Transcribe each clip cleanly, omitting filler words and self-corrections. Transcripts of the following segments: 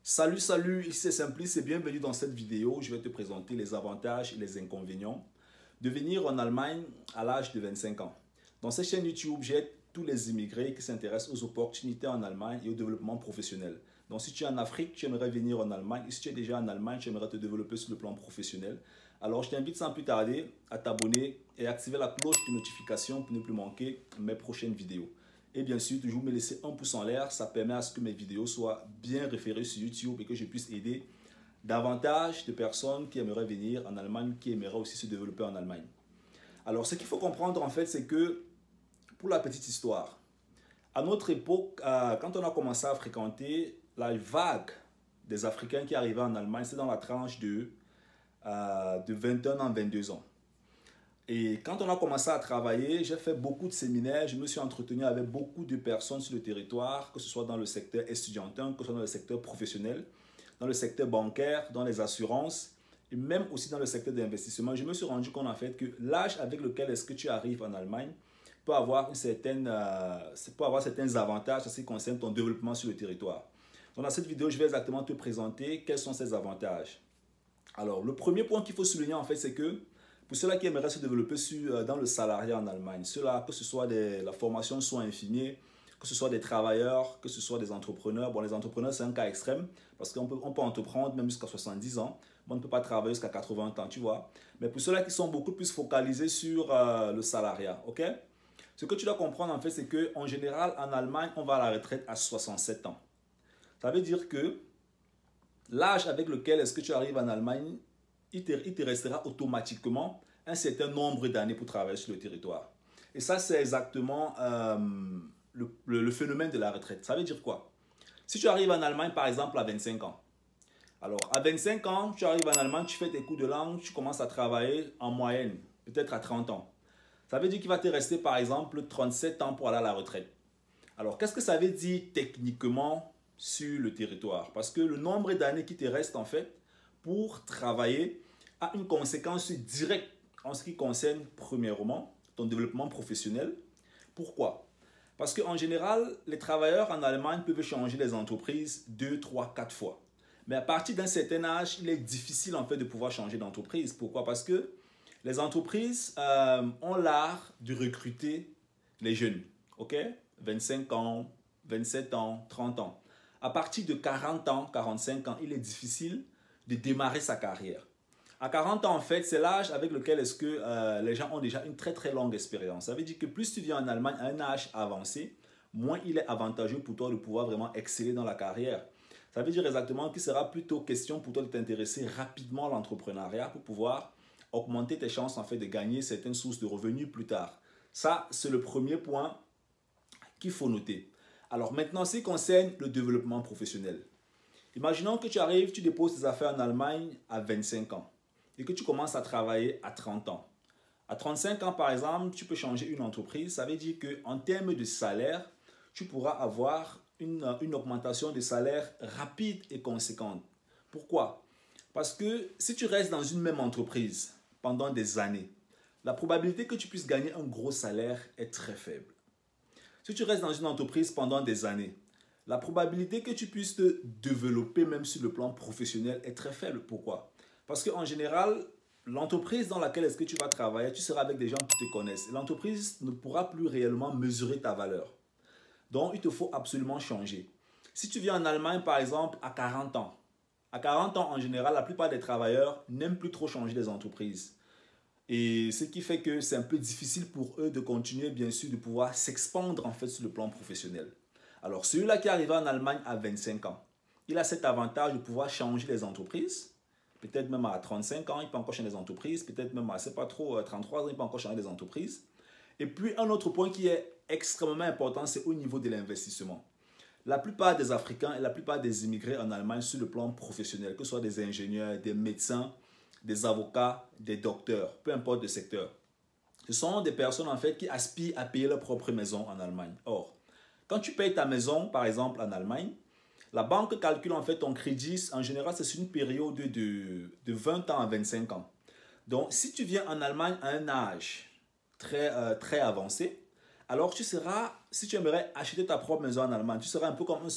Salut, ici c'est Simplice et bienvenue dans cette vidéo. Je vais te présenter les avantages et les inconvénients de venir en Allemagne à l'âge de 25 ans. Dans cette chaîne YouTube, j'aide tous les immigrés qui s'intéressent aux opportunités en Allemagne et au développement professionnel. Donc si tu es en Afrique, tu aimerais venir en Allemagne, et si tu es déjà en Allemagne, tu aimerais te développer sur le plan professionnel, alors je t'invite sans plus tarder à t'abonner et à activer la cloche de notification pour ne plus manquer mes prochaines vidéos. Et bien sûr, toujours me laisser un pouce en l'air, ça permet à ce que mes vidéos soient bien référées sur YouTube et que je puisse aider davantage de personnes qui aimeraient venir en Allemagne, qui aimeraient aussi se développer en Allemagne. Alors, ce qu'il faut comprendre en fait, c'est que, pour la petite histoire, à notre époque, quand on a commencé à fréquenter la vague des Africains qui arrivaient en Allemagne, c'est dans la tranche de 21 ans, 22 ans. Et quand on a commencé à travailler, j'ai fait beaucoup de séminaires, je me suis entretenu avec beaucoup de personnes sur le territoire, que ce soit dans le secteur estudiantin, que ce soit dans le secteur professionnel, dans le secteur bancaire, dans les assurances, et même aussi dans le secteur d'investissement. Je me suis rendu compte en fait que l'âge avec lequel est-ce que tu arrives en Allemagne peut avoir certains avantages en ce qui concerne ton développement sur le territoire. Donc dans cette vidéo, je vais exactement te présenter quels sont ces avantages. Alors, le premier point qu'il faut souligner en fait, c'est que pour ceux-là qui aimeraient se développer dans le salariat en Allemagne, ceux-là, que ce soit la formation soit infirmier, que ce soit des travailleurs, que ce soit des entrepreneurs. Bon, les entrepreneurs, c'est un cas extrême parce qu'on peut entreprendre même jusqu'à 70 ans. On ne peut pas travailler jusqu'à 80 ans, tu vois. Mais pour ceux-là qui sont beaucoup plus focalisés sur le salariat, ok? Ce que tu dois comprendre, en fait, c'est qu'en général, en Allemagne, on va à la retraite à 67 ans. Ça veut dire que l'âge avec lequel est-ce que tu arrives en Allemagne, il te restera automatiquement un certain nombre d'années pour travailler sur le territoire. Et ça, c'est exactement le phénomène de la retraite. Ça veut dire quoi? Si tu arrives en Allemagne, par exemple, à 25 ans, alors à 25 ans, tu arrives en Allemagne, tu fais tes cours de langue, tu commences à travailler en moyenne, peut-être à 30 ans. Ça veut dire qu'il va te rester, par exemple, 37 ans pour aller à la retraite. Alors, qu'est-ce que ça veut dire techniquement sur le territoire? Parce que le nombre d'années qui te reste, en fait, pour travailler a une conséquence directe en ce qui concerne, premièrement, ton développement professionnel. Pourquoi? Parce qu'en général, les travailleurs en Allemagne peuvent changer les entreprises 2, 3, 4 fois. Mais à partir d'un certain âge, il est difficile en fait de pouvoir changer d'entreprise. Pourquoi? Parce que les entreprises ont l'art de recruter les jeunes. Ok? 25 ans, 27 ans, 30 ans. À partir de 40 ans, 45 ans, il est difficile de démarrer sa carrière. À 40 ans, en fait, c'est l'âge avec lequel est-ce que les gens ont déjà une très très longue expérience. Ça veut dire que plus tu viens en Allemagne à un âge avancé, moins il est avantageux pour toi de pouvoir vraiment exceller dans la carrière. Ça veut dire exactement qu'il sera plutôt question pour toi de t'intéresser rapidement à l'entrepreneuriat pour pouvoir augmenter tes chances en fait de gagner certaines sources de revenus plus tard. Ça, c'est le premier point qu'il faut noter. Alors maintenant, ce qui concerne le développement professionnel. Imaginons que tu arrives, tu déposes tes affaires en Allemagne à 25 ans et que tu commences à travailler à 30 ans. À 35 ans, par exemple, tu peux changer une entreprise. Ça veut dire qu'en termes de salaire, tu pourras avoir une augmentation de salaire rapide et conséquente. Pourquoi? Parce que si tu restes dans une même entreprise pendant des années, la probabilité que tu puisses gagner un gros salaire est très faible. Si tu restes dans une entreprise pendant des années, la probabilité que tu puisses te développer même sur le plan professionnel est très faible. Pourquoi? Parce qu'en général, l'entreprise dans laquelle est-ce que tu vas travailler, tu seras avec des gens qui te connaissent. L'entreprise ne pourra plus réellement mesurer ta valeur. Donc, il te faut absolument changer. Si tu viens en Allemagne, par exemple, à 40 ans, en général, la plupart des travailleurs n'aiment plus trop changer les entreprises. Et ce qui fait que c'est un peu difficile pour eux de continuer, bien sûr, de pouvoir s'expandre en fait sur le plan professionnel. Alors, celui-là qui est arrivé en Allemagne à 25 ans, il a cet avantage de pouvoir changer les entreprises. Peut-être même à 35 ans, il peut encore changer les entreprises. Peut-être même à, je sais pas trop, 33 ans, il peut encore changer les entreprises. Et puis, un autre point qui est extrêmement important, c'est au niveau de l'investissement. La plupart des Africains et la plupart des immigrés en Allemagne sur le plan professionnel, que ce soit des ingénieurs, des médecins, des avocats, des docteurs, peu importe le secteur, ce sont des personnes en fait qui aspirent à payer leur propre maison en Allemagne. Or, quand tu payes ta maison, par exemple en Allemagne, la banque calcule en fait ton crédit, en général c'est sur une période de 20 ans à 25 ans. Donc, si tu viens en Allemagne à un âge très avancé, alors tu seras, si tu aimerais acheter ta propre maison en Allemagne, tu seras un peu comme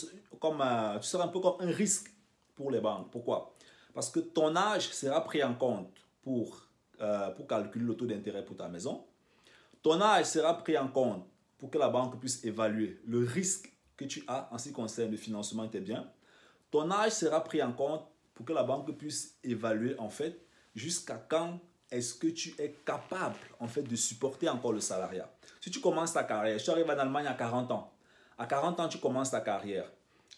un risque pour les banques. Pourquoi? Parce que ton âge sera pris en compte pour calculer le taux d'intérêt pour ta maison. Ton âge sera pris en compte pour que la banque puisse évaluer le risque que tu as en ce qui concerne le financement de tes biens. Ton âge sera pris en compte pour que la banque puisse évaluer en fait jusqu'à quand est-ce que tu es capable en fait de supporter encore le salariat. Si tu commences ta carrière, tu arrives en Allemagne à 40 ans. À 40 ans, tu commences ta carrière.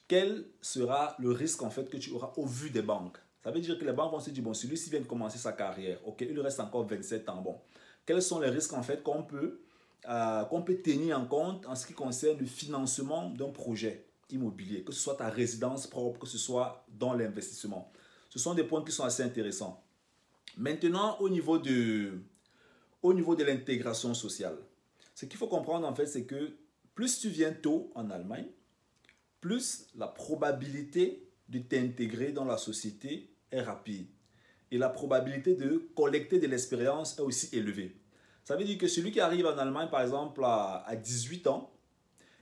Quel sera le risque en fait que tu auras au vu des banques? Ça veut dire que les banques vont se dire, bon, celui-ci vient de commencer sa carrière, ok, il lui reste encore 27 ans, bon. Quels sont les risques en fait qu'on peut tenir en compte en ce qui concerne le financement d'un projet immobilier, que ce soit ta résidence propre, que ce soit dans l'investissement. Ce sont des points qui sont assez intéressants. Maintenant, au niveau de l'intégration sociale, ce qu'il faut comprendre en fait, c'est que plus tu viens tôt en Allemagne, plus la probabilité de t'intégrer dans la société est rapide. Et la probabilité de collecter de l'expérience est aussi élevée. Ça veut dire que celui qui arrive en Allemagne, par exemple, à 18 ans,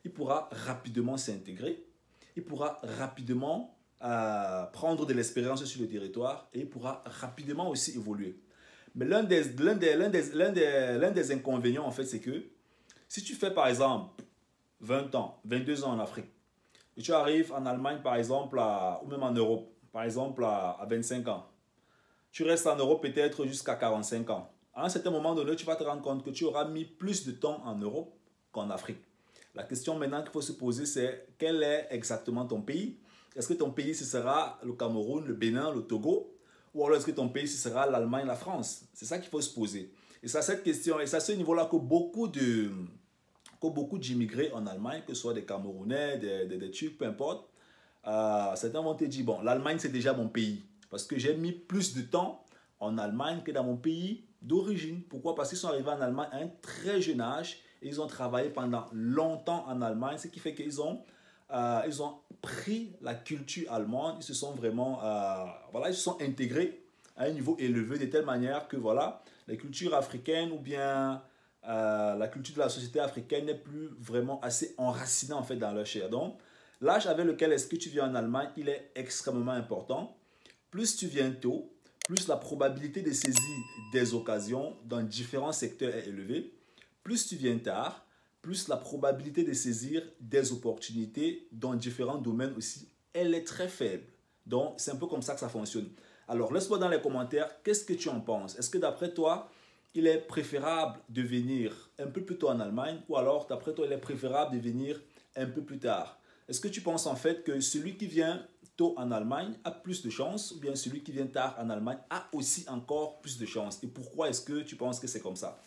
il pourra rapidement s'intégrer, il pourra rapidement prendre de l'expérience sur le territoire et il pourra rapidement aussi évoluer. Mais l'un des inconvénients, en fait, c'est que si tu fais, par exemple, 20 ans, 22 ans en Afrique, et tu arrives en Allemagne, par exemple, ou même en Europe, par exemple, à 25 ans, tu restes en Europe peut-être jusqu'à 45 ans. À un certain moment donné, tu vas te rendre compte que tu auras mis plus de temps en Europe qu'en Afrique. La question maintenant qu'il faut se poser, c'est quel est exactement ton pays? Est-ce que ton pays, ce sera le Cameroun, le Bénin, le Togo? Ou alors est-ce que ton pays, ce sera l'Allemagne, la France? C'est ça qu'il faut se poser. Et c'est à cette question, et c'est à ce niveau-là que beaucoup d'immigrés en Allemagne, que ce soit des Camerounais, des Turcs, peu importe, certains vont te dire, bon, l'Allemagne, c'est déjà mon pays. Parce que j'ai mis plus de temps en Allemagne que dans mon pays d'origine. Pourquoi? Parce qu'ils sont arrivés en Allemagne à un très jeune âge et ils ont travaillé pendant longtemps en Allemagne, ce qui fait qu'ils ont pris la culture allemande, ils se sont vraiment ils se sont intégrés à un niveau élevé de telle manière que voilà, la culture africaine ou bien la culture de la société africaine n'est plus vraiment assez enracinée en fait dans leur chair. Donc, l'âge avec lequel est-ce que tu viens en Allemagne, il est extrêmement important. Plus tu viens tôt, plus la probabilité de saisir des occasions dans différents secteurs est élevée. Plus tu viens tard, plus la probabilité de saisir des opportunités dans différents domaines aussi, elle est très faible. Donc, c'est un peu comme ça que ça fonctionne. Alors, laisse-moi dans les commentaires, qu'est-ce que tu en penses? Est-ce que d'après toi, il est préférable de venir un peu plus tôt en Allemagne ou alors, d'après toi, il est préférable de venir un peu plus tard? Est-ce que tu penses en fait que celui qui vient tôt en Allemagne a plus de chance ou bien celui qui vient tard en Allemagne a aussi encore plus de chance? Et pourquoi est-ce que tu penses que c'est comme ça?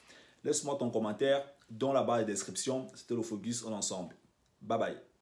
Laisse-moi ton commentaire dans la barre de description. C'était le Focus en ensemble. Bye bye.